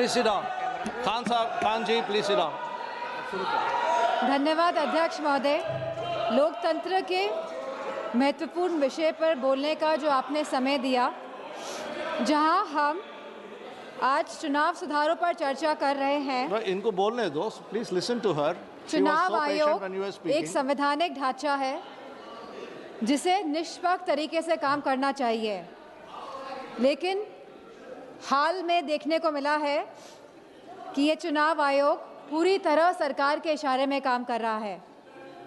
Please sit down. Khan ji, please sit down. धन्यवाद अध्यक्ष महोदय। लोकतंत्र के महत्वपूर्ण विषय पर बोलने का जो आपने समय दिया, जहां हम आज चुनाव सुधारों पर चर्चा कर रहे हैं। इनको बोलने दो, प्लीज लिसन टू हर। चुनाव आयोग एक संवैधानिक ढांचा है जिसे निष्पक्ष तरीके से काम करना चाहिए, लेकिन हाल में देखने को मिला है कि ये चुनाव आयोग पूरी तरह सरकार के इशारे में काम कर रहा है,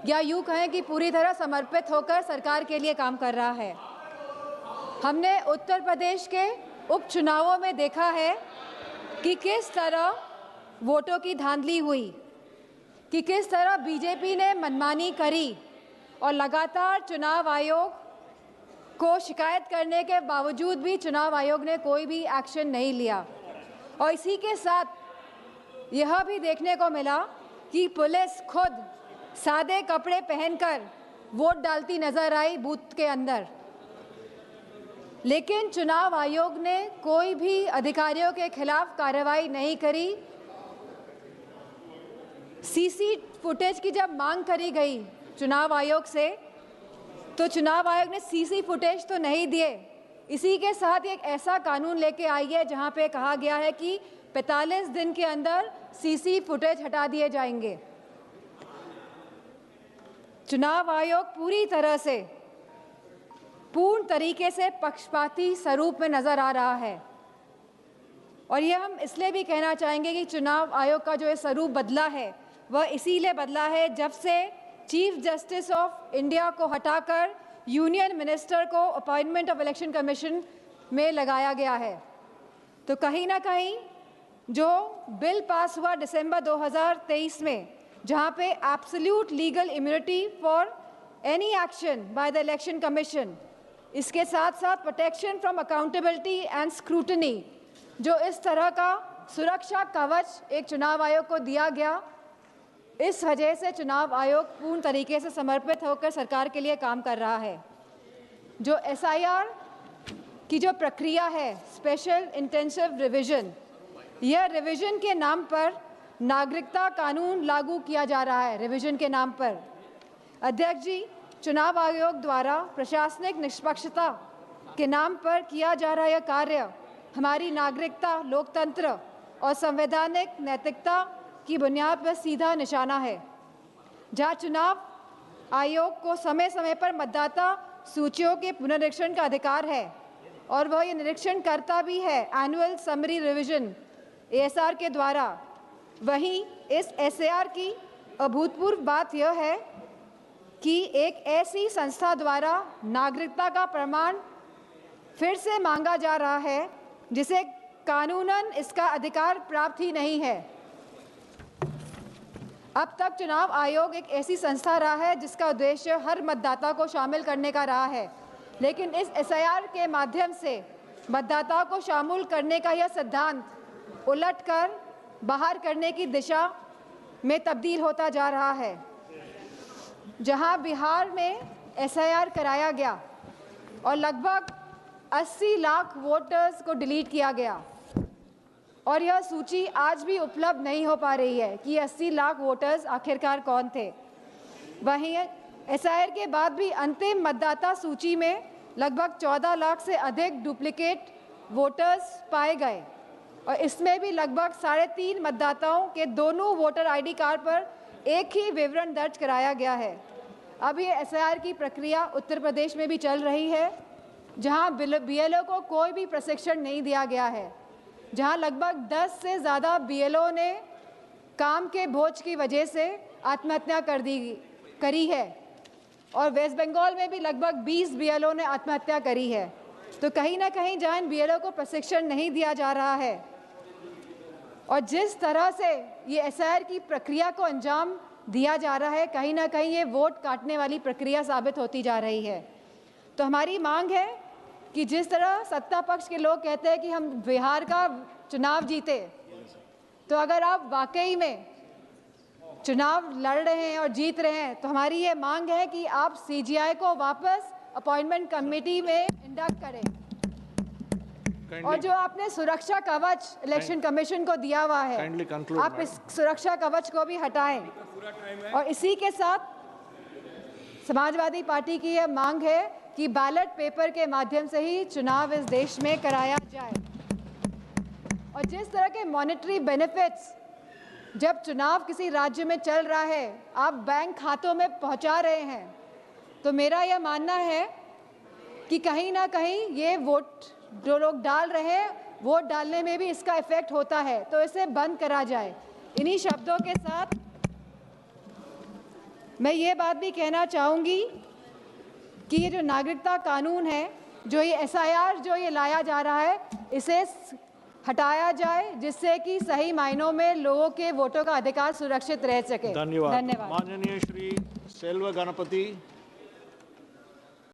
या यूँ कहें कि पूरी तरह समर्पित होकर सरकार के लिए काम कर रहा है। हमने उत्तर प्रदेश के उपचुनावों में देखा है कि किस तरह वोटों की धांधली हुई, कि किस तरह बीजेपी ने मनमानी करी और लगातार चुनाव आयोग को शिकायत करने के बावजूद भी चुनाव आयोग ने कोई भी एक्शन नहीं लिया। और इसी के साथ यह भी देखने को मिला कि पुलिस खुद सादे कपड़े पहनकर वोट डालती नजर आई बूथ के अंदर, लेकिन चुनाव आयोग ने कोई भी अधिकारियों के खिलाफ कार्रवाई नहीं करी। सीसी फुटेज की जब मांग करी गई चुनाव आयोग से, तो चुनाव आयोग ने सीसी फुटेज तो नहीं दिए। इसी के साथ एक ऐसा कानून लेके आई है जहां पे कहा गया है कि 45 दिन के अंदर सीसी फुटेज हटा दिए जाएंगे। चुनाव आयोग पूरी तरह से पूर्ण तरीके से पक्षपाती स्वरूप में नजर आ रहा है, और ये हम इसलिए भी कहना चाहेंगे कि चुनाव आयोग का जो ये स्वरूप बदला है वह इसीलिए बदला है जब से चीफ जस्टिस ऑफ इंडिया को हटाकर यूनियन मिनिस्टर को अपॉइंटमेंट ऑफ इलेक्शन कमीशन में लगाया गया है। तो कहीं ना कहीं जो बिल पास हुआ दिसंबर 2023 में, जहां पे absolute legal immunity for any action by the election commission, इसके साथ साथ protection from accountability and scrutiny, जो इस तरह का सुरक्षा कवच एक चुनाव आयोग को दिया गया, इस वजह से चुनाव आयोग पूर्ण तरीके से समर्पित होकर सरकार के लिए काम कर रहा है। जो एसआईआर की जो प्रक्रिया है, स्पेशल इंटेंसिव रिवीजन, यह रिवीजन के नाम पर नागरिकता कानून लागू किया जा रहा है। रिवीजन के नाम पर अध्यक्ष जी, चुनाव आयोग द्वारा प्रशासनिक निष्पक्षता के नाम पर किया जा रहा यह कार्य हमारी नागरिकता, लोकतंत्र और संवैधानिक नैतिकता की बुनियाद पर सीधा निशाना है। जहां चुनाव आयोग को समय समय पर मतदाता सूचियों के पुनरीक्षण का अधिकार है और वह ये निरीक्षण करता भी है एनुअल समरी रिवीजन एएसआर के द्वारा, वहीं इस एसएआर की अभूतपूर्व बात यह है कि एक ऐसी संस्था द्वारा नागरिकता का प्रमाण फिर से मांगा जा रहा है जिसे कानूनन इसका अधिकार प्राप्त ही नहीं है। अब तक चुनाव आयोग एक ऐसी संस्था रहा है जिसका उद्देश्य हर मतदाता को शामिल करने का रहा है, लेकिन इस एसआईआर के माध्यम से मतदाता को शामिल करने का यह सिद्धांत उलटकर बाहर करने की दिशा में तब्दील होता जा रहा है। जहां बिहार में एसआईआर कराया गया और लगभग 80 लाख वोटर्स को डिलीट किया गया, और यह सूची आज भी उपलब्ध नहीं हो पा रही है कि 80 लाख वोटर्स आखिरकार कौन थे। वहीं एसआईआर के बाद भी अंतिम मतदाता सूची में लगभग 14 लाख से अधिक डुप्लीकेट वोटर्स पाए गए, और इसमें भी लगभग 3.5 मतदाताओं के दोनों वोटर आईडी कार्ड पर एक ही विवरण दर्ज कराया गया है। अब ये एसआईआर की प्रक्रिया उत्तर प्रदेश में भी चल रही है, जहां बीएलओ को कोई भी प्रशिक्षण नहीं दिया गया है, जहां लगभग 10 से ज़्यादा बीएलओ ने काम के बोझ की वजह से आत्महत्या करी है, और वेस्ट बंगाल में भी लगभग 20 बीएलओ ने आत्महत्या करी है। तो कहीं ना कहीं जहां इन बीएलओ को प्रशिक्षण नहीं दिया जा रहा है और जिस तरह से ये एसआईआर की प्रक्रिया को अंजाम दिया जा रहा है, कहीं ना कहीं ये वोट काटने वाली प्रक्रिया साबित होती जा रही है। तो हमारी मांग है कि जिस तरह सत्ता पक्ष के लोग कहते हैं कि हम बिहार का चुनाव जीते, तो अगर आप वाकई में चुनाव लड़ रहे हैं और जीत रहे हैं, तो हमारी ये मांग है कि आप सीजीआई को वापस अपॉइंटमेंट कमेटी में इंडक्ट करें। और जो आपने सुरक्षा कवच इलेक्शन कमीशन को दिया हुआ है, Kindly conclude, आप इस सुरक्षा कवच को भी हटाएं। और इसी के साथ समाजवादी पार्टी की यह मांग है कि बैलेट पेपर के माध्यम से ही चुनाव इस देश में कराया जाए। और जिस तरह के मॉनेटरी बेनिफिट्स जब चुनाव किसी राज्य में चल रहा है आप बैंक खातों में पहुंचा रहे हैं, तो मेरा यह मानना है कि कहीं ना कहीं ये वोट जो लोग डाल रहे हैं वोट डालने में भी इसका इफेक्ट होता है, तो इसे बंद करा जाए। इन्हीं शब्दों के साथ मैं ये बात भी कहना चाहूँगी कि ये जो नागरिकता कानून है, जो ये SIR जो ये लाया जा रहा है, इसे हटाया जाए जिससे कि सही मायनों में लोगों के वोटों का अधिकार सुरक्षित रह सके। धन्यवाद। धन्यवाद। माननीय श्री सेल्व गणपति